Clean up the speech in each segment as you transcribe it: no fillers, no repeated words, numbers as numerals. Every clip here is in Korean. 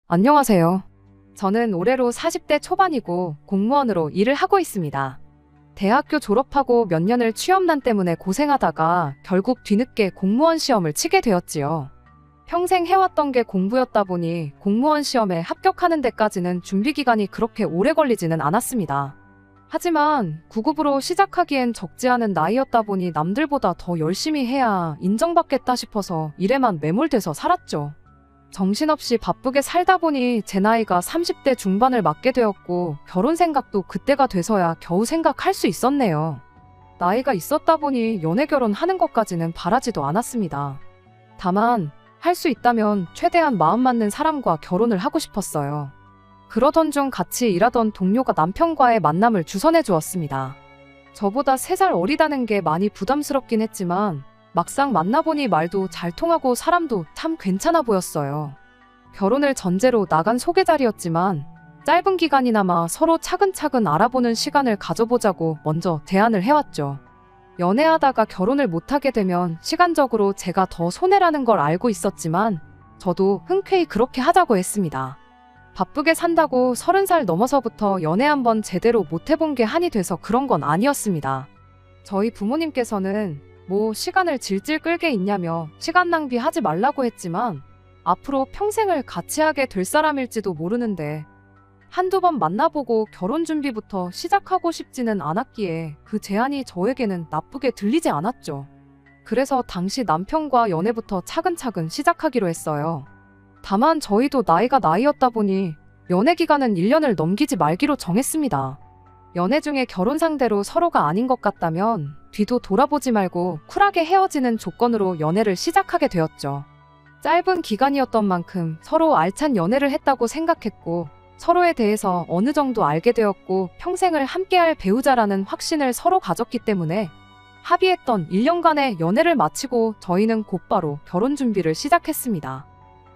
안녕하세요. 저는 올해로 40대 초반이고 공무원으로 일을 하고 있습니다. 대학교 졸업하고 몇 년을 취업난 때문에 고생하다가 결국 뒤늦게 공무원 시험을 치게 되었지요. 평생 해왔던 게 공부였다 보니 공무원 시험에 합격하는 데까지는 준비 기간이 그렇게 오래 걸리지는 않았습니다. 하지만 9급으로 시작하기엔 적지 않은 나이였다 보니 남들보다 더 열심히 해야 인정받겠다 싶어서 일에만 매몰돼서 살았죠. 정신없이 바쁘게 살다 보니 제 나이가 30대 중반을 맞게 되었고 결혼 생각도 그때가 돼서야 겨우 생각할 수 있었네요. 나이가 있었다 보니 연애 결혼하는 것까지는 바라지도 않았습니다. 다만 할 수 있다면 최대한 마음 맞는 사람과 결혼을 하고 싶었어요. 그러던 중 같이 일하던 동료가 남편과의 만남을 주선해 주었습니다. 저보다 3살 어리다는 게 많이 부담스럽긴 했지만 막상 만나보니 말도 잘 통하고 사람도 참 괜찮아 보였어요. 결혼을 전제로 나간 소개자리였지만 짧은 기간이나마 서로 차근차근 알아보는 시간을 가져보자고 먼저 제안을 해왔죠. 연애하다가 결혼을 못하게 되면 시간적으로 제가 더 손해라는 걸 알고 있었지만 저도 흔쾌히 그렇게 하자고 했습니다. 바쁘게 산다고 30살 넘어서부터 연애 한번 제대로 못 해본 게 한이 돼서 그런 건 아니었습니다. 저희 부모님께서는 시간을 질질 끌게 있냐며 시간 낭비하지 말라고 했지만 앞으로 평생을 같이 하게 될 사람일지도 모르는데 한두 번 만나보고 결혼 준비부터 시작하고 싶지는 않았기에 그 제안이 저에게는 나쁘게 들리지 않았죠. 그래서 당시 남편과 연애부터 차근차근 시작하기로 했어요. 다만 저희도 나이가 나이였다 보니 연애 기간은 1년을 넘기지 말기로 정했습니다. 연애 중에 결혼 상대로 서로가 아닌 것 같다면 뒤도 돌아보지 말고 쿨하게 헤어지는 조건으로 연애를 시작하게 되었죠. 짧은 기간이었던 만큼 서로 알찬 연애를 했다고 생각했고 서로에 대해서 어느 정도 알게 되었고 평생을 함께할 배우자라는 확신을 서로 가졌기 때문에 합의했던 1년간의 연애를 마치고 저희는 곧바로 결혼 준비를 시작했습니다.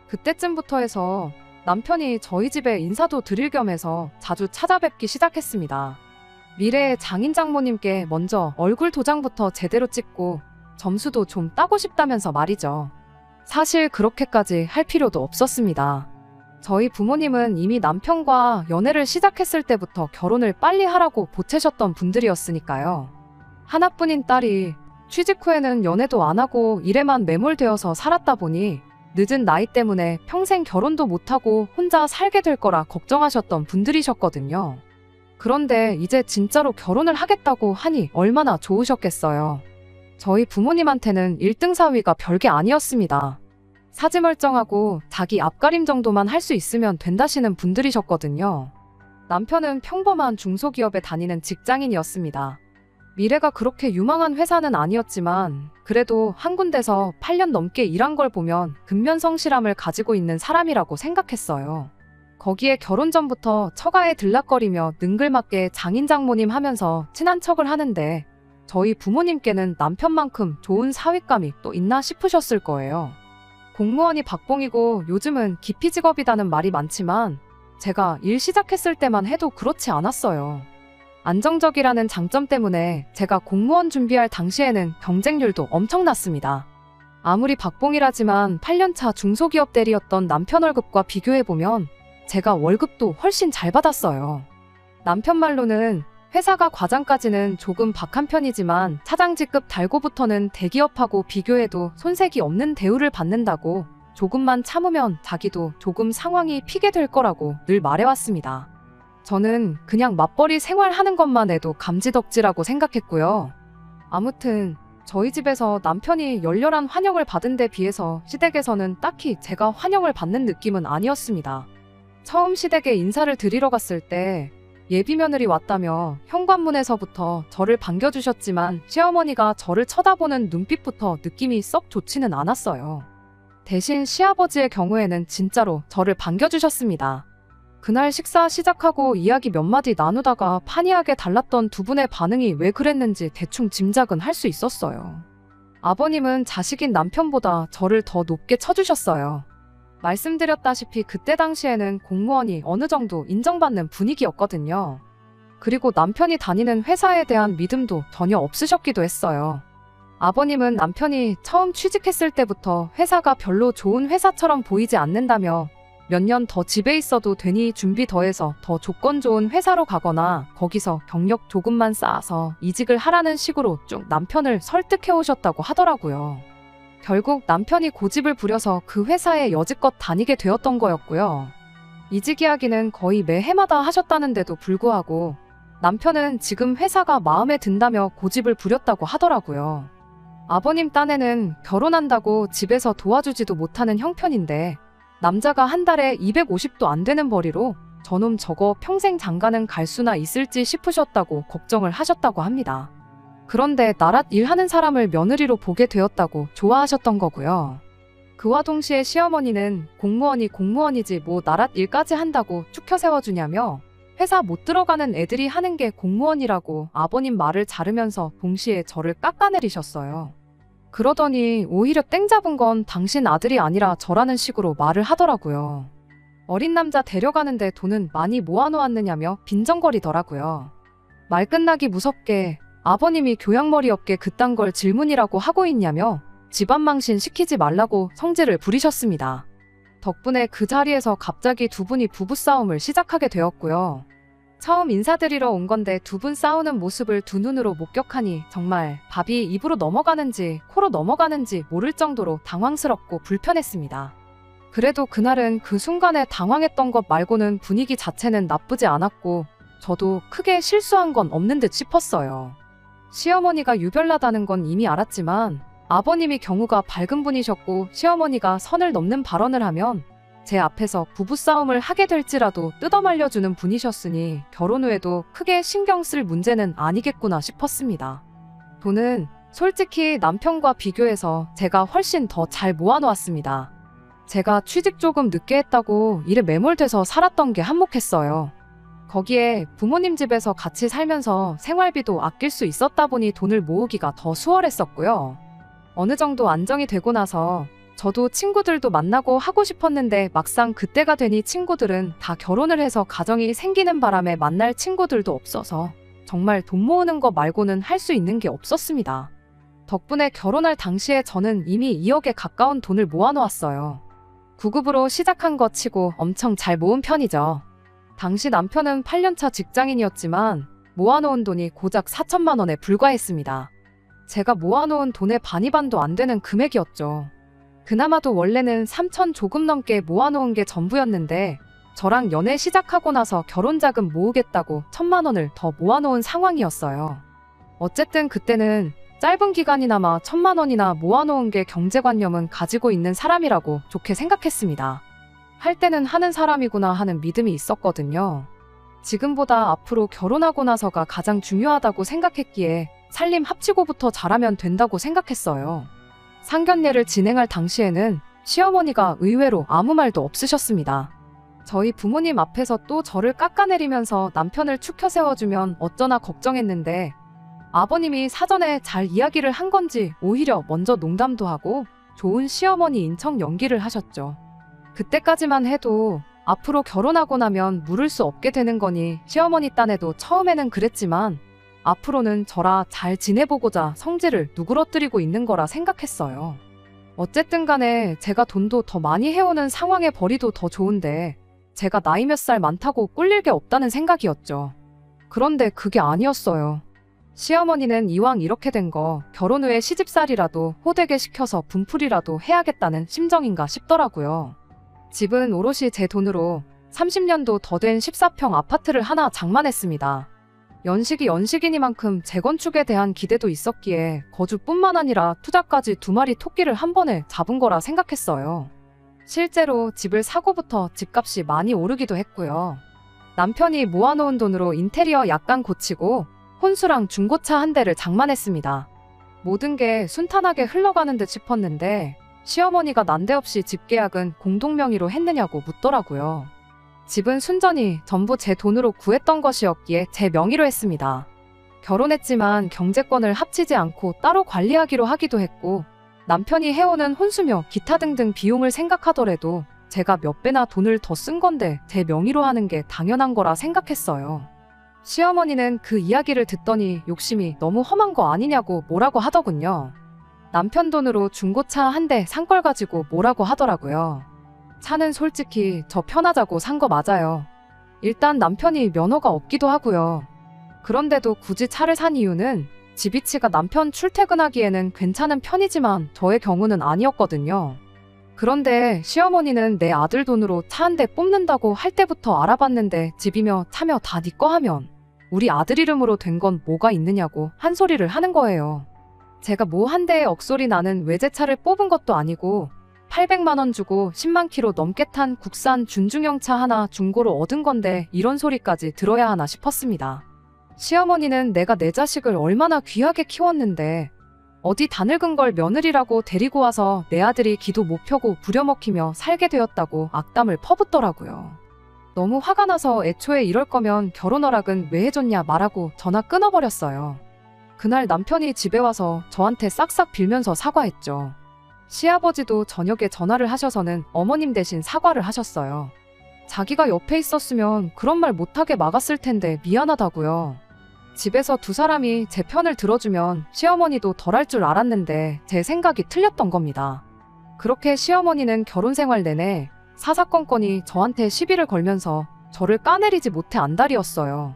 그때쯤부터 해서 남편이 저희 집에 인사도 드릴 겸 해서 자주 찾아뵙기 시작했습니다. 미래의 장인 장모님께 먼저 얼굴 도장부터 제대로 찍고 점수도 좀 따고 싶다면서 말이죠. 사실 그렇게까지 할 필요도 없었습니다. 저희 부모님은 이미 남편과 연애를 시작했을 때부터 결혼을 빨리 하라고 보채셨던 분들이었으니까요. 하나뿐인 딸이 취직 후에는 연애도 안 하고 일에만 매몰되어서 살았다 보니 늦은 나이 때문에 평생 결혼도 못하고 혼자 살게 될 거라 걱정하셨던 분들이셨거든요. 그런데 이제 진짜로 결혼을 하겠다고 하니 얼마나 좋으셨겠어요. 저희 부모님한테는 1등 사위가 별게 아니었습니다. 사지 멀쩡하고 자기 앞가림 정도만 할 수 있으면 된다시는 분들이셨거든요. 남편은 평범한 중소기업에 다니는 직장인이었습니다. 미래가 그렇게 유망한 회사는 아니었지만 그래도 한 군데서 8년 넘게 일한 걸 보면 근면성실함을 가지고 있는 사람이라고 생각했어요. 거기에 결혼 전부터 처가에 들락거리며 능글맞게 장인 장모님 하면서 친한 척을 하는데 저희 부모님께는 남편만큼 좋은 사윗감이 또 있나 싶으셨을 거예요. 공무원이 박봉이고 요즘은 기피 직업이라는 말이 많지만 제가 일 시작했을 때만 해도 그렇지 않았어요. 안정적이라는 장점 때문에 제가 공무원 준비할 당시에는 경쟁률도 엄청났습니다. 아무리 박봉이라지만 8년차 중소기업 대리였던 남편 월급과 비교해보면 제가 월급도 훨씬 잘 받았어요. 남편 말로는 회사가 과장까지는 조금 박한 편이지만 차장직급 달고부터는 대기업하고 비교해도 손색이 없는 대우를 받는다고 조금만 참으면 자기도 조금 상황이 피게 될 거라고 늘 말해왔습니다. 저는 그냥 맞벌이 생활하는 것만 해도 감지덕지라고 생각했고요. 아무튼 저희 집에서 남편이 열렬한 환영을 받은 데 비해서 시댁에서는 딱히 제가 환영을 받는 느낌은 아니었습니다. 처음 시댁에 인사를 드리러 갔을 때 예비며느리 왔다며 현관문에서부터 저를 반겨주셨지만 시어머니가 저를 쳐다보는 눈빛부터 느낌이 썩 좋지는 않았어요. 대신 시아버지의 경우에는 진짜로 저를 반겨주셨습니다. 그날 식사 시작하고 이야기 몇 마디 나누다가 판이하게 달랐던 두 분의 반응이 왜 그랬는지 대충 짐작은 할 수 있었어요. 아버님은 자식인 남편보다 저를 더 높게 쳐주셨어요. 말씀드렸다시피 그때 당시에는 공무원이 어느 정도 인정받는 분위기였거든요. 그리고 남편이 다니는 회사에 대한 믿음도 전혀 없으셨기도 했어요. 아버님은 남편이 처음 취직했을 때부터 회사가 별로 좋은 회사처럼 보이지 않는다며 몇 년 더 집에 있어도 되니 준비 더해서 더 조건 좋은 회사로 가거나 거기서 경력 조금만 쌓아서 이직을 하라는 식으로 쭉 남편을 설득해 오셨다고 하더라고요. 결국 남편이 고집을 부려서 그 회사에 여지껏 다니게 되었던 거였고요. 이직 이야기는 거의 매 해마다 하셨다는데도 불구하고 남편은 지금 회사가 마음에 든다며 고집을 부렸다고 하더라고요. 아버님 딴에는 결혼한다고 집에서 도와주지도 못하는 형편인데 남자가 한 달에 250도 안 되는 벌이로 저놈 저거 평생 장가는 갈 수나 있을지 싶으셨다고 걱정을 하셨다고 합니다. 그런데 나랏 일하는 사람을 며느리로 보게 되었다고 좋아하셨던 거고요. 그와 동시에 시어머니는 공무원이 공무원이지 뭐 나랏 일까지 한다고 축혀 세워주냐며 회사 못 들어가는 애들이 하는 게 공무원이라고 아버님 말을 자르면서 동시에 저를 깎아내리셨어요. 그러더니 오히려 땡 잡은 건 당신 아들이 아니라 저라는 식으로 말을 하더라고요. 어린 남자 데려가는데 돈은 많이 모아놓았느냐며 빈정거리더라고요. 말 끝나기 무섭게 아버님이 교양머리 없게 그딴 걸 질문이라고 하고 있냐며 집안 망신 시키지 말라고 성질을 부리셨습니다. 덕분에 그 자리에서 갑자기 두 분이 부부싸움을 시작하게 되었고요. 처음 인사드리러 온 건데 두 분 싸우는 모습을 두 눈으로 목격하니 정말 밥이 입으로 넘어가는지 코로 넘어가는지 모를 정도로 당황스럽고 불편했습니다. 그래도 그날은 그 순간에 당황했던 것 말고는 분위기 자체는 나쁘지 않았고 저도 크게 실수한 건 없는 듯 싶었어요. 시어머니가 유별나다는 건 이미 알았지만 아버님이 경우가 밝은 분이셨고 시어머니가 선을 넘는 발언을 하면 제 앞에서 부부싸움을 하게 될지라도 뜯어말려주는 분이셨으니 결혼 후에도 크게 신경 쓸 문제는 아니겠구나 싶었습니다. 돈은 솔직히 남편과 비교해서 제가 훨씬 더 잘 모아놓았습니다. 제가 취직 조금 늦게 했다고 일에 매몰돼서 살았던 게 한몫했어요. 거기에 부모님 집에서 같이 살면서 생활비도 아낄 수 있었다 보니 돈을 모으기가 더 수월했었고요. 어느 정도 안정이 되고 나서 저도 친구들도 만나고 하고 싶었는데 막상 그때가 되니 친구들은 다 결혼을 해서 가정이 생기는 바람에 만날 친구들도 없어서 정말 돈 모으는 거 말고는 할 수 있는 게 없었습니다. 덕분에 결혼할 당시에 저는 이미 2억에 가까운 돈을 모아놓았어요. 9급으로 시작한 거 치고 엄청 잘 모은 편이죠. 당시 남편은 8년차 직장인이었지만 모아놓은 돈이 고작 4천만 원에 불과했습니다. 제가 모아놓은 돈의 반이반도 안 되는 금액이었죠. 그나마도 원래는 3천 조금 넘게 모아놓은 게 전부였는데 저랑 연애 시작하고 나서 결혼자금 모으겠다고 1,000만 원을 더 모아놓은 상황이었어요. 어쨌든 그때는 짧은 기간이나마 1,000만 원이나 모아놓은 게 경제관념은 가지고 있는 사람이라고 좋게 생각했습니다. 할 때는 하는 사람이구나 하는 믿음이 있었거든요. 지금보다 앞으로 결혼하고 나서가 가장 중요하다고 생각했기에 살림 합치고부터 잘하면 된다고 생각했어요. 상견례를 진행할 당시에는 시어머니가 의외로 아무 말도 없으셨습니다. 저희 부모님 앞에서 또 저를 깎아내리면서 남편을 축혀 세워주면 어쩌나 걱정했는데 아버님이 사전에 잘 이야기를 한 건지 오히려 먼저 농담도 하고 좋은 시어머니인 척 연기를 하셨죠. 그때까지만 해도 앞으로 결혼하고 나면 물을 수 없게 되는 거니 시어머니 딴에도 처음에는 그랬지만 앞으로는 저라 잘 지내보고자 성질을 누그러뜨리고 있는 거라 생각했어요. 어쨌든 간에 제가 돈도 더 많이 해오는 상황에 벌이도 더 좋은데 제가 나이 몇 살 많다고 꿀릴 게 없다는 생각이었죠. 그런데 그게 아니었어요. 시어머니는 이왕 이렇게 된 거 결혼 후에 시집살이라도 호되게 시켜서 분풀이라도 해야겠다는 심정인가 싶더라고요. 집은 오롯이 제 돈으로 30년도 더 된 14평 아파트를 하나 장만했습니다. 연식이 연식이니만큼 재건축에 대한 기대도 있었기에 거주뿐만 아니라 투자까지 2마리 토끼를 한 번에 잡은 거라 생각했어요. 실제로 집을 사고부터 집값이 많이 오르기도 했고요. 남편이 모아놓은 돈으로 인테리어 약간 고치고 혼수랑 중고차 한 대를 장만했습니다. 모든 게 순탄하게 흘러가는 듯 싶었는데 시어머니가 난데없이 집계약은 공동명의로 했느냐고 묻더라고요. 집은 순전히 전부 제 돈으로 구했던 것이었기에 제 명의로 했습니다. 결혼했지만 경제권을 합치지 않고 따로 관리하기로 하기도 했고 남편이 해오는 혼수며 기타 등등 비용을 생각하더라도 제가 몇 배나 돈을 더 쓴 건데 제 명의로 하는 게 당연한 거라 생각했어요. 시어머니는 그 이야기를 듣더니 욕심이 너무 험한 거 아니냐고 뭐라고 하더군요. 남편 돈으로 중고차 한 대 산 걸 가지고 뭐라고 하더라고요. 차는 솔직히 저 편하자고 산 거 맞아요. 일단 남편이 면허가 없기도 하고요. 그런데도 굳이 차를 산 이유는 집 위치가 남편 출퇴근하기에는 괜찮은 편이지만 저의 경우는 아니었거든요. 그런데 시어머니는 내 아들 돈으로 차 한 대 뽑는다고 할 때부터 알아봤는데 집이며 차며 다 네 거 하면 우리 아들 이름으로 된 건 뭐가 있느냐고 한 소리를 하는 거예요. 제가 뭐 한 대의 억소리 나는 외제차를 뽑은 것도 아니고 800만 원 주고 10만 킬로 넘게 탄 국산 준중형 차 하나 중고로 얻은 건데 이런 소리까지 들어야 하나 싶었습니다. 시어머니는 내가 내 자식을 얼마나 귀하게 키웠는데 어디 다 늙은 걸 며느리라고 데리고 와서 내 아들이 기도 못 펴고 부려먹히며 살게 되었다고 악담을 퍼붓더라고요. 너무 화가 나서 애초에 이럴 거면 결혼 허락은 왜 해줬냐 말하고 전화 끊어버렸어요. 그날 남편이 집에 와서 저한테 싹싹 빌면서 사과했죠. 시아버지도 저녁에 전화를 하셔서는 어머님 대신 사과를 하셨어요. 자기가 옆에 있었으면 그런 말 못하게 막았을 텐데 미안하다고요. 집에서 두 사람이 제 편을 들어주면 시어머니도 덜할 줄 알았는데 제 생각이 틀렸던 겁니다. 그렇게 시어머니는 결혼 생활 내내 사사건건이 저한테 시비를 걸면서 저를 까내리지 못해 안달이었어요.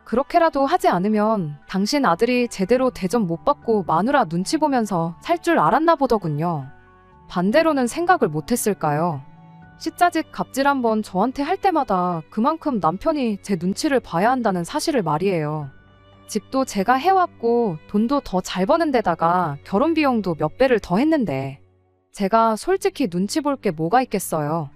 그렇게라도 하지 않으면 당신 아들이 제대로 대접 못 받고 마누라 눈치 보면서 살 줄 알았나 보더군요. 반대로는 생각을 못했을까요? 시자짓 갑질 한번 저한테 할 때마다 그만큼 남편이 제 눈치를 봐야 한다는 사실을 말이에요. 집도 제가 해왔고 돈도 더 잘 버는 데다가 결혼 비용도 몇 배를 더 했는데 제가 솔직히 눈치 볼 게 뭐가 있겠어요.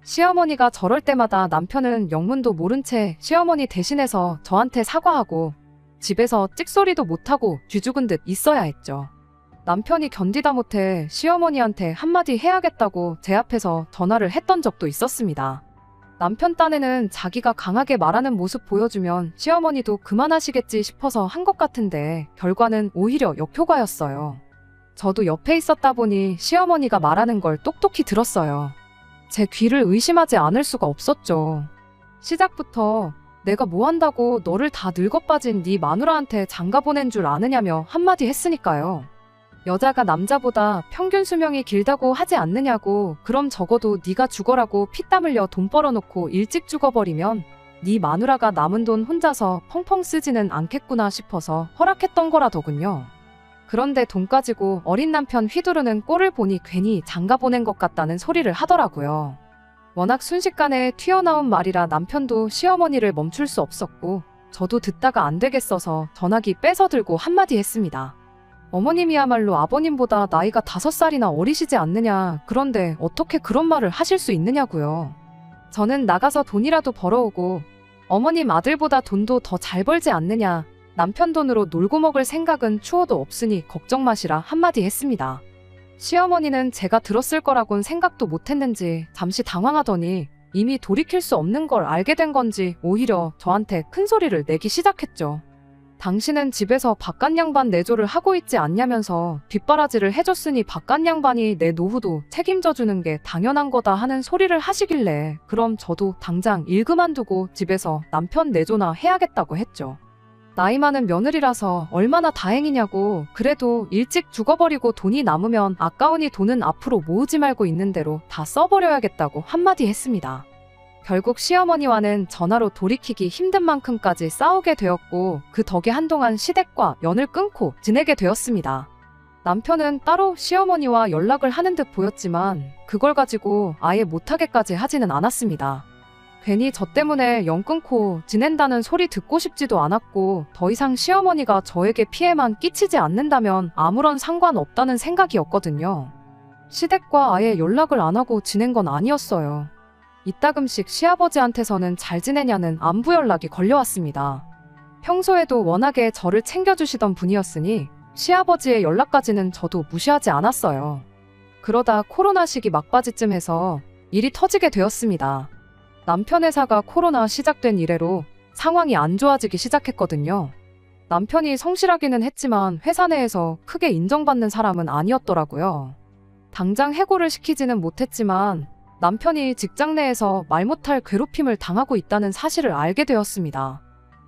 시어머니가 저럴 때마다 남편은 영문도 모른 채 시어머니 대신해서 저한테 사과하고 집에서 찍소리도 못하고 뒤죽은 듯 있어야 했죠. 남편이 견디다 못해 시어머니한테 한마디 해야겠다고 제 앞에서 전화를 했던 적도 있었습니다. 남편 딴에는 자기가 강하게 말하는 모습 보여주면 시어머니도 그만하시겠지 싶어서 한 것 같은데 결과는 오히려 역효과였어요. 저도 옆에 있었다 보니 시어머니가 말하는 걸 똑똑히 들었어요. 제 귀를 의심하지 않을 수가 없었죠. 시작부터 내가 뭐 한다고 너를 다 늙어빠진 네 마누라한테 장가 보낸 줄 아느냐며 한마디 했으니까요. 여자가 남자보다 평균 수명이 길다고 하지 않느냐고 그럼 적어도 네가 죽어라고 피땀 흘려 돈 벌어놓고 일찍 죽어버리면 네 마누라가 남은 돈 혼자서 펑펑 쓰지는 않겠구나 싶어서 허락했던 거라더군요. 그런데 돈 가지고 어린 남편 휘두르는 꼴을 보니 괜히 장가 보낸 것 같다는 소리를 하더라고요. 워낙 순식간에 튀어나온 말이라 남편도 시어머니를 멈출 수 없었고 저도 듣다가 안 되겠어서 전화기 뺏어 들고 한마디 했습니다. 어머님이야말로 아버님보다 나이가 5살이나 어리시지 않느냐. 그런데 어떻게 그런 말을 하실 수 있느냐고요. 저는 나가서 돈이라도 벌어오고 어머님 아들보다 돈도 더 잘 벌지 않느냐. 남편 돈으로 놀고 먹을 생각은 추워도 없으니 걱정 마시라 한마디 했습니다. 시어머니는 제가 들었을 거라곤 생각도 못했는지 잠시 당황하더니 이미 돌이킬 수 없는 걸 알게 된 건지 오히려 저한테 큰 소리를 내기 시작했죠. 당신은 집에서 바깥 양반 내조를 하고 있지 않냐면서 뒷바라지를 해줬으니 바깥 양반이 내 노후도 책임져 주는 게 당연한 거다 하는 소리를 하시길래 그럼 저도 당장 일 그만두고 집에서 남편 내조나 해야겠다고 했죠. 나이 많은 며느리라서 얼마나 다행이냐고. 그래도 일찍 죽어버리고 돈이 남으면 아까우니 돈은 앞으로 모으지 말고 있는 대로 다 써버려야겠다고 한마디 했습니다. 결국 시어머니와는 전화로 돌이키기 힘든 만큼까지 싸우게 되었고 그 덕에 한동안 시댁과 연을 끊고 지내게 되었습니다. 남편은 따로 시어머니와 연락을 하는 듯 보였지만 그걸 가지고 아예 못하게까지 하지는 않았습니다. 괜히 저 때문에 연 끊고 지낸다는 소리 듣고 싶지도 않았고 더 이상 시어머니가 저에게 피해만 끼치지 않는다면 아무런 상관없다는 생각이었거든요. 시댁과 아예 연락을 안 하고 지낸 건 아니었어요. 이따금씩 시아버지한테서는 잘 지내냐는 안부 연락이 걸려왔습니다. 평소에도 워낙에 저를 챙겨주시던 분이었으니 시아버지의 연락까지는 저도 무시하지 않았어요. 그러다 코로나 시기 막바지쯤 해서 일이 터지게 되었습니다. 남편 회사가 코로나 시작된 이래로 상황이 안 좋아지기 시작했거든요. 남편이 성실하기는 했지만 회사 내에서 크게 인정받는 사람은 아니었더라고요. 당장 해고를 시키지는 못했지만 남편이 직장 내에서 말 못할 괴롭힘을 당하고 있다는 사실을 알게 되었습니다.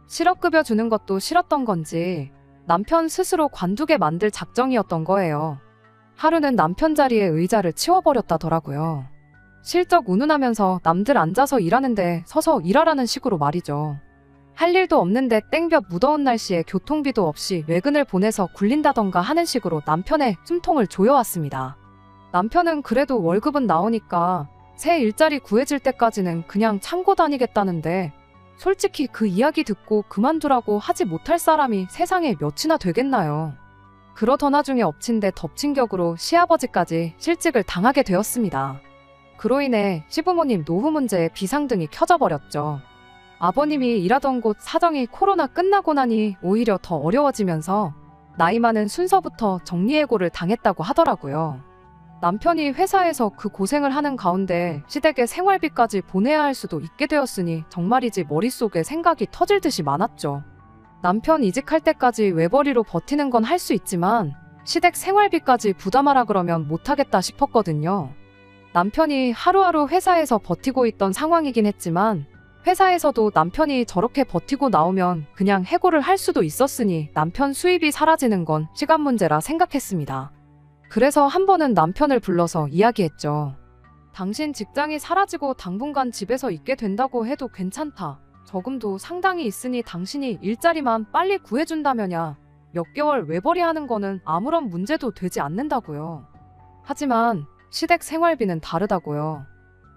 실업급여 주는 것도 싫었던 건지 남편 스스로 관두게 만들 작정이었던 거예요. 하루는 남편 자리에 의자를 치워버렸다더라고요. 실적 운운하면서 남들 앉아서 일하는데 서서 일하라는 식으로 말이죠. 할 일도 없는데 땡볕 무더운 날씨에 교통비도 없이 외근을 보내서 굴린다던가 하는 식으로 남편의 숨통을 조여왔습니다. 남편은 그래도 월급은 나오니까 새 일자리 구해질 때까지는 그냥 참고 다니겠다는데 솔직히 그 이야기 듣고 그만두라고 하지 못할 사람이 세상에 몇이나 되겠나요. 그러던 와중에 엎친 데 덮친 격으로 시아버지까지 실직을 당하게 되었습니다. 그로 인해 시부모님 노후 문제에 비상등이 켜져 버렸죠. 아버님이 일하던 곳 사정이 코로나 끝나고 나니 오히려 더 어려워지면서 나이 많은 순서부터 정리해고를 당했다고 하더라고요. 남편이 회사에서 그 고생을 하는 가운데 시댁에 생활비까지 보내야 할 수도 있게 되었으니 정말이지 머릿속에 생각이 터질 듯이 많았죠. 남편 이직할 때까지 외벌이로 버티는 건 할 수 있지만 시댁 생활비까지 부담하라 그러면 못하겠다 싶었거든요. 남편이 하루하루 회사에서 버티고 있던 상황이긴 했지만 회사에서도 남편이 저렇게 버티고 나오면 그냥 해고를 할 수도 있었으니 남편 수입이 사라지는 건 시간 문제라 생각했습니다. 그래서 한 번은 남편을 불러서 이야기했죠. 당신 직장이 사라지고 당분간 집에서 있게 된다고 해도 괜찮다. 저금도 상당히 있으니 당신이 일자리만 빨리 구해준다면야 몇 개월 외벌이 하는 거는 아무런 문제도 되지 않는다고요. 하지만 시댁 생활비는 다르다고요.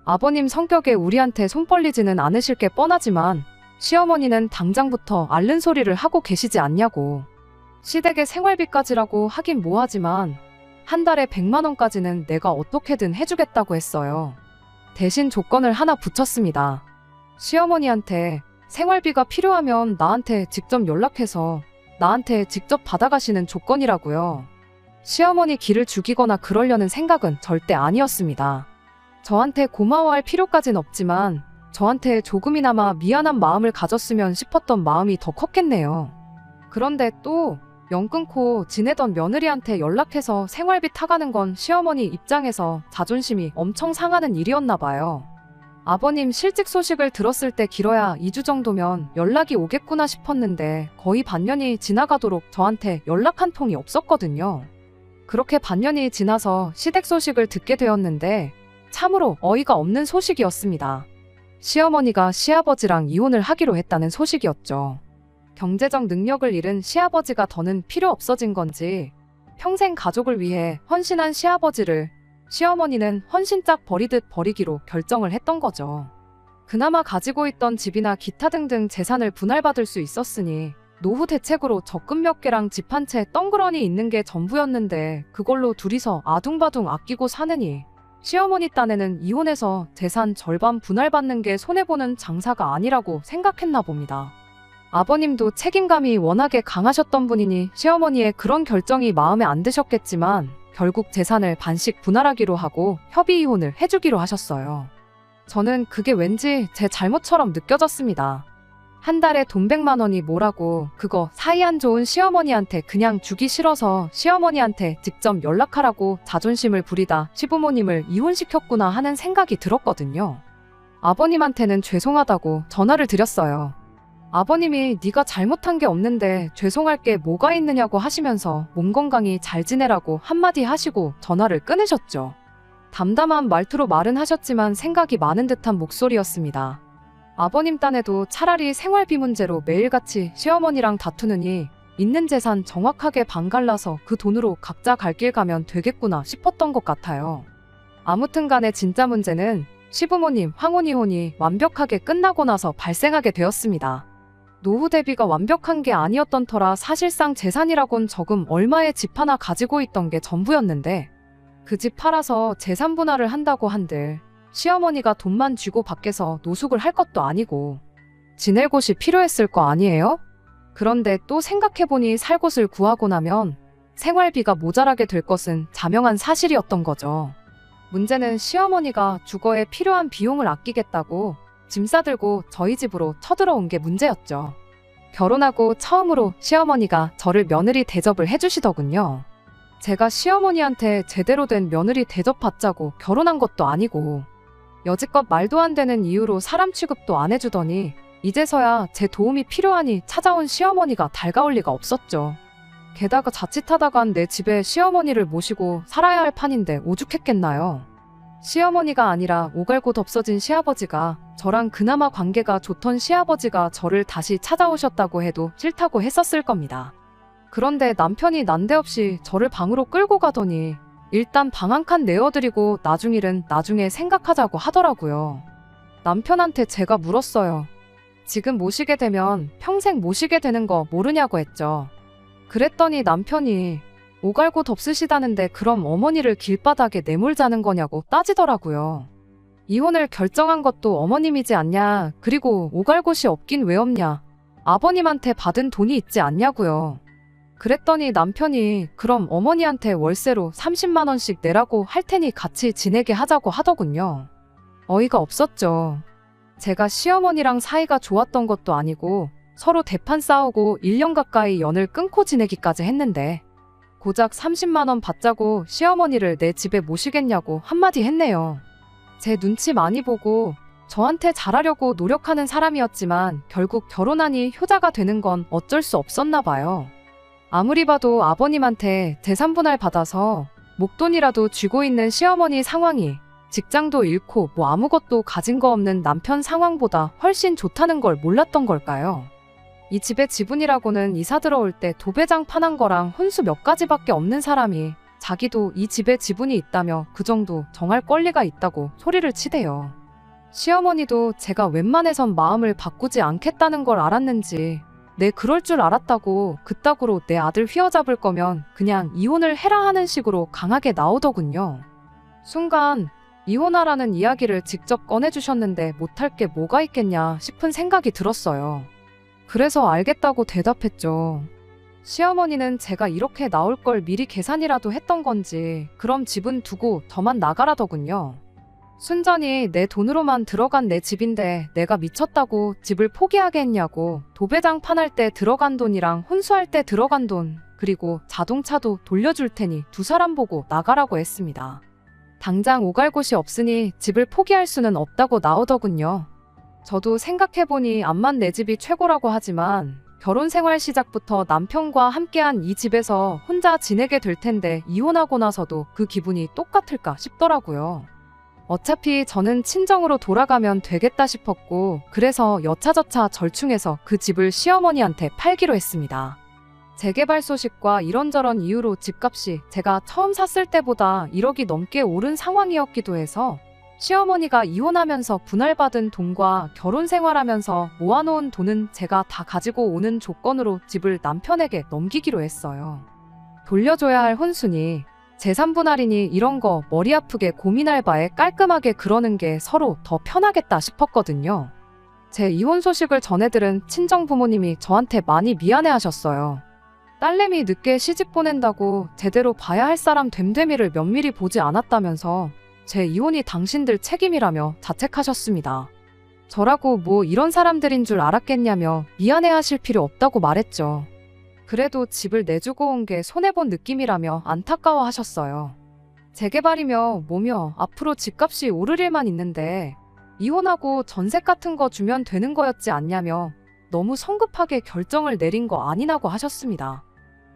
아버님 성격에 우리한테 손 벌리지는 않으실 게 뻔하지만 시어머니는 당장부터 앓는 소리를 하고 계시지 않냐고. 시댁의 생활비까지라고 하긴 뭐하지만 한 달에 100만 원까지는 내가 어떻게든 해주겠다고 했어요. 대신 조건을 하나 붙였습니다. 시어머니한테 생활비가 필요하면 나한테 직접 연락해서 나한테 직접 받아가시는 조건이라고요. 시어머니 기를 죽이거나 그러려는 생각은 절대 아니었습니다. 저한테 고마워할 필요까진 없지만 저한테 조금이나마 미안한 마음을 가졌으면 싶었던 마음이 더 컸겠네요. 그런데 또 연 끊고 지내던 며느리한테 연락해서 생활비 타가는 건 시어머니 입장에서 자존심이 엄청 상하는 일이었나 봐요. 아버님 실직 소식을 들었을 때 길어야 2주 정도면 연락이 오겠구나 싶었는데 거의 반년이 지나가도록 저한테 연락 한 통이 없었거든요. 그렇게 반년이 지나서 시댁 소식을 듣게 되었는데 참으로 어이가 없는 소식이었습니다. 시어머니가 시아버지랑 이혼을 하기로 했다는 소식이었죠. 경제적 능력을 잃은 시아버지가 더는 필요 없어진 건지 평생 가족을 위해 헌신한 시아버지를 시어머니는 헌신짝 버리듯 버리기로 결정을 했던 거죠. 그나마 가지고 있던 집이나 기타 등등 재산을 분할받을 수 있었으니 노후 대책으로 적금 몇 개랑 집 한 채 덩그러니 있는 게 전부였는데 그걸로 둘이서 아둥바둥 아끼고 사느니 시어머니 딴에는 이혼해서 재산 절반 분할받는 게 손해보는 장사가 아니라고 생각했나 봅니다. 아버님도 책임감이 워낙에 강하셨던 분이니 시어머니의 그런 결정이 마음에 안 드셨겠지만 결국 재산을 반씩 분할하기로 하고 협의 이혼을 해주기로 하셨어요. 저는 그게 왠지 제 잘못처럼 느껴졌습니다. 한 달에 돈 100만 원이 뭐라고 그거 사이 안 좋은 시어머니한테 그냥 주기 싫어서 시어머니한테 직접 연락하라고 자존심을 부리다 시부모님을 이혼시켰구나 하는 생각이 들었거든요. 아버님한테는 죄송하다고 전화를 드렸어요. 아버님이 네가 잘못한 게 없는데 죄송할 게 뭐가 있느냐고 하시면서 몸 건강히 잘 지내라고 한마디 하시고 전화를 끊으셨죠. 담담한 말투로 말은 하셨지만 생각이 많은 듯한 목소리였습니다. 아버님 딴에도 차라리 생활비 문제로 매일같이 시어머니랑 다투느니 있는 재산 정확하게 반 갈라서 그 돈으로 각자 갈 길 가면 되겠구나 싶었던 것 같아요. 아무튼 간에 진짜 문제는 시부모님 황혼이혼이 완벽하게 끝나고 나서 발생하게 되었습니다. 노후 대비가 완벽한 게 아니었던 터라 사실상 재산이라곤 저금 얼마의 집 하나 가지고 있던 게 전부였는데 그 집 팔아서 재산 분할을 한다고 한들 시어머니가 돈만 쥐고 밖에서 노숙을 할 것도 아니고 지낼 곳이 필요했을 거 아니에요? 그런데 또 생각해보니 살 곳을 구하고 나면 생활비가 모자라게 될 것은 자명한 사실이었던 거죠. 문제는 시어머니가 주거에 필요한 비용을 아끼겠다고 짐 싸들고 저희 집으로 쳐들어온 게 문제였죠. 결혼하고 처음으로 시어머니가 저를 며느리 대접을 해주시더군요. 제가 시어머니한테 제대로 된 며느리 대접받자고 결혼한 것도 아니고 여지껏 말도 안 되는 이유로 사람 취급도 안 해주더니 이제서야 제 도움이 필요하니 찾아온 시어머니가 달가울 리가 없었죠. 게다가 자칫하다간 내 집에 시어머니를 모시고 살아야 할 판인데 오죽했겠나요. 시어머니가 아니라 오갈곳 없어진 시아버지가, 저랑 그나마 관계가 좋던 시아버지가 저를 다시 찾아오셨다고 해도 싫다고 했었을 겁니다. 그런데 남편이 난데없이 저를 방으로 끌고 가더니 일단 방 한 칸 내어드리고 나중 일은 나중에 생각하자고 하더라고요. 남편한테 제가 물었어요. 지금 모시게 되면 평생 모시게 되는 거 모르냐고 했죠. 그랬더니 남편이 오갈곳 없으시다는데 그럼 어머니를 길바닥에 내몰자는 거냐고 따지더라고요. 이혼을 결정한 것도 어머님이지 않냐, 그리고 오갈곳이 없긴 왜 없냐, 아버님한테 받은 돈이 있지 않냐고요. 그랬더니 남편이 그럼 어머니한테 월세로 30만 원씩 내라고 할 테니 같이 지내게 하자고 하더군요. 어이가 없었죠. 제가 시어머니랑 사이가 좋았던 것도 아니고 서로 대판 싸우고 1년 가까이 연을 끊고 지내기까지 했는데 고작 30만 원 받자고 시어머니를 내 집에 모시겠냐고 한마디 했네요. 제 눈치 많이 보고 저한테 잘하려고 노력하는 사람이었지만 결국 결혼하니 효자가 되는 건 어쩔 수 없었나 봐요. 아무리 봐도 아버님한테 재산분할 받아서 목돈이라도 쥐고 있는 시어머니 상황이 직장도 잃고 뭐 아무것도 가진 거 없는 남편 상황보다 훨씬 좋다는 걸 몰랐던 걸까요? 이 집의 지분이라고는 이사 들어올 때 도배장 파는 거랑 혼수 몇 가지밖에 없는 사람이 자기도 이 집에 지분이 있다며 그 정도 정할 권리가 있다고 소리를 치대요. 시어머니도 제가 웬만해선 마음을 바꾸지 않겠다는 걸 알았는지 내 그럴 줄 알았다고 그따구로 내 아들 휘어잡을 거면 그냥 이혼을 해라 하는 식으로 강하게 나오더군요. 순간 이혼하라는 이야기를 직접 꺼내주셨는데 못할 게 뭐가 있겠냐 싶은 생각이 들었어요. 그래서 알겠다고 대답했죠. 시어머니는 제가 이렇게 나올 걸 미리 계산이라도 했던 건지 그럼 집은 두고 저만 나가라더군요. 순전히 내 돈으로만 들어간 내 집인데 내가 미쳤다고 집을 포기하게 했냐고, 도배장 판할 때 들어간 돈이랑 혼수할 때 들어간 돈, 그리고 자동차도 돌려줄 테니 두 사람 보고 나가라고 했습니다. 당장 오갈 곳이 없으니 집을 포기할 수는 없다고 나오더군요. 저도 생각해보니 암만 내 집이 최고라고 하지만 결혼 생활 시작부터 남편과 함께한 이 집에서 혼자 지내게 될 텐데 이혼하고 나서도 그 기분이 똑같을까 싶더라고요. 어차피 저는 친정으로 돌아가면 되겠다 싶었고 그래서 여차저차 절충해서 그 집을 시어머니한테 팔기로 했습니다. 재개발 소식과 이런저런 이유로 집값이 제가 처음 샀을 때보다 1억이 넘게 오른 상황이었기도 해서 시어머니가 이혼하면서 분할받은 돈과 결혼 생활하면서 모아놓은 돈은 제가 다 가지고 오는 조건으로 집을 남편에게 넘기기로 했어요. 돌려줘야 할 혼수니 재산분할이니 이런 거 머리 아프게 고민할 바에 깔끔하게 그러는 게 서로 더 편하겠다 싶었거든요. 제 이혼 소식을 전해 들은 친정 부모님이 저한테 많이 미안해하셨어요. 딸내미 늦게 시집 보낸다고 제대로 봐야 할 사람 됨됨이를 면밀히 보지 않았다면서 제 이혼이 당신들 책임이라며 자책하셨습니다. 저라고 뭐 이런 사람들인 줄 알았겠냐며 미안해하실 필요 없다고 말했죠. 그래도 집을 내주고 온 게 손해본 느낌이라며 안타까워하셨어요. 재개발이며 뭐며 앞으로 집값이 오를 일만 있는데 이혼하고 전세 같은 거 주면 되는 거였지 않냐며 너무 성급하게 결정을 내린 거 아니냐고 하셨습니다.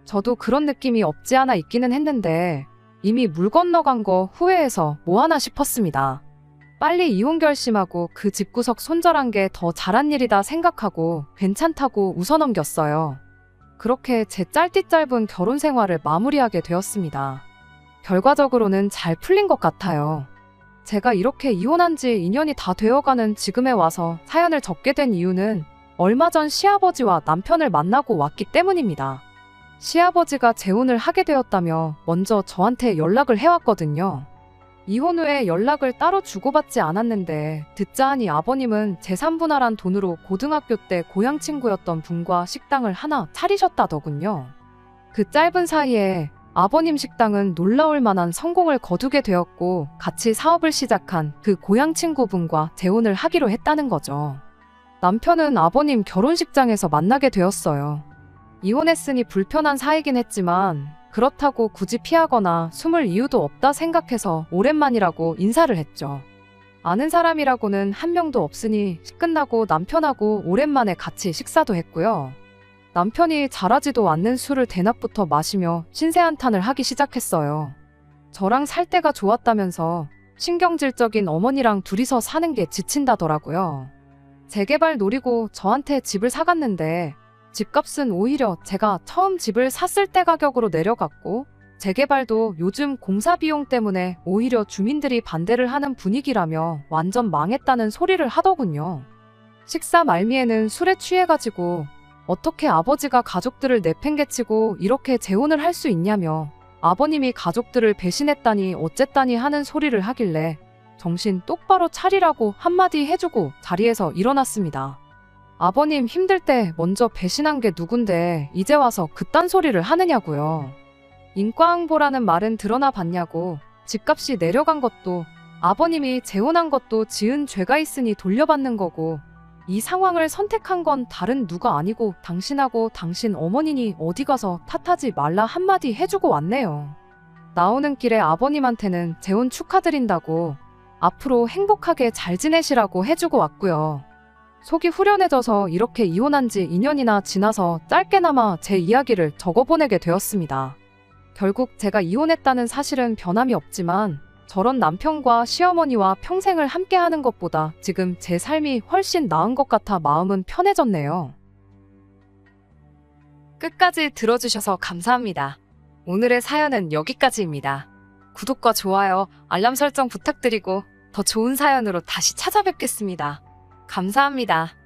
저도 그런 느낌이 없지 않아 있기는 했는데 이미 물 건너간 거 후회해서 뭐하나 싶었습니다. 빨리 이혼 결심하고 그 집구석 손절한 게 더 잘한 일이다 생각하고 괜찮다고 웃어넘겼어요. 그렇게 제 짧디 짧은 결혼 생활을 마무리하게 되었습니다. 결과적으로는 잘 풀린 것 같아요. 제가 이렇게 이혼한 지 2년이 다 되어가는 지금에 와서 사연을 적게 된 이유는 얼마 전 시아버지와 남편을 만나고 왔기 때문입니다. 시아버지가 재혼을 하게 되었다며 먼저 저한테 연락을 해왔거든요. 이혼 후에 연락을 따로 주고받지 않았는데 듣자 하니 아버님은 재산분할한 돈으로 고등학교 때 고향 친구였던 분과 식당을 하나 차리셨다더군요. 그 짧은 사이에 아버님 식당은 놀라울 만한 성공을 거두게 되었고 같이 사업을 시작한 그 고향 친구분과 재혼을 하기로 했다는 거죠. 남편은 아버님 결혼식장에서 만나게 되었어요. 이혼했으니 불편한 사이긴 했지만 그렇다고 굳이 피하거나 숨을 이유도 없다 생각해서 오랜만이라고 인사를 했죠. 아는 사람이라고는 한 명도 없으니 끝나고 남편하고 오랜만에 같이 식사도 했고요. 남편이 잘하지도 않는 술을 대낮부터 마시며 신세 한탄을 하기 시작했어요. 저랑 살 때가 좋았다면서 신경질적인 어머니랑 둘이서 사는 게 지친다더라고요. 재개발 노리고 저한테 집을 사갔는데 집값은 오히려 제가 처음 집을 샀을 때 가격으로 내려갔고 재개발도 요즘 공사 비용 때문에 오히려 주민들이 반대를 하는 분위기라며 완전 망했다는 소리를 하더군요. 식사 말미에는 술에 취해가지고 어떻게 아버지가 가족들을 내팽개치고 이렇게 재혼을 할 수 있냐며 아버님이 가족들을 배신했다니 어쨌다니 하는 소리를 하길래 정신 똑바로 차리라고 한마디 해주고 자리에서 일어났습니다. 아버님 힘들 때 먼저 배신한 게 누군데 이제 와서 그딴 소리를 하느냐고요. 인과응보라는 말은 드러나 봤냐고. 집값이 내려간 것도 아버님이 재혼한 것도 지은 죄가 있으니 돌려받는 거고 이 상황을 선택한 건 다른 누가 아니고 당신하고 당신 어머니니 어디 가서 탓하지 말라 한마디 해주고 왔네요. 나오는 길에 아버님한테는 재혼 축하드린다고 앞으로 행복하게 잘 지내시라고 해주고 왔고요. 속이 후련해져서 이렇게 이혼한 지 2년이나 지나서 짧게나마 제 이야기를 적어보내게 되었습니다. 결국 제가 이혼했다는 사실은 변함이 없지만 저런 남편과 시어머니와 평생을 함께하는 것보다 지금 제 삶이 훨씬 나은 것 같아 마음은 편해졌네요. 끝까지 들어주셔서 감사합니다. 오늘의 사연은 여기까지입니다. 구독과 좋아요, 알람 설정 부탁드리고 더 좋은 사연으로 다시 찾아뵙겠습니다. 감사합니다.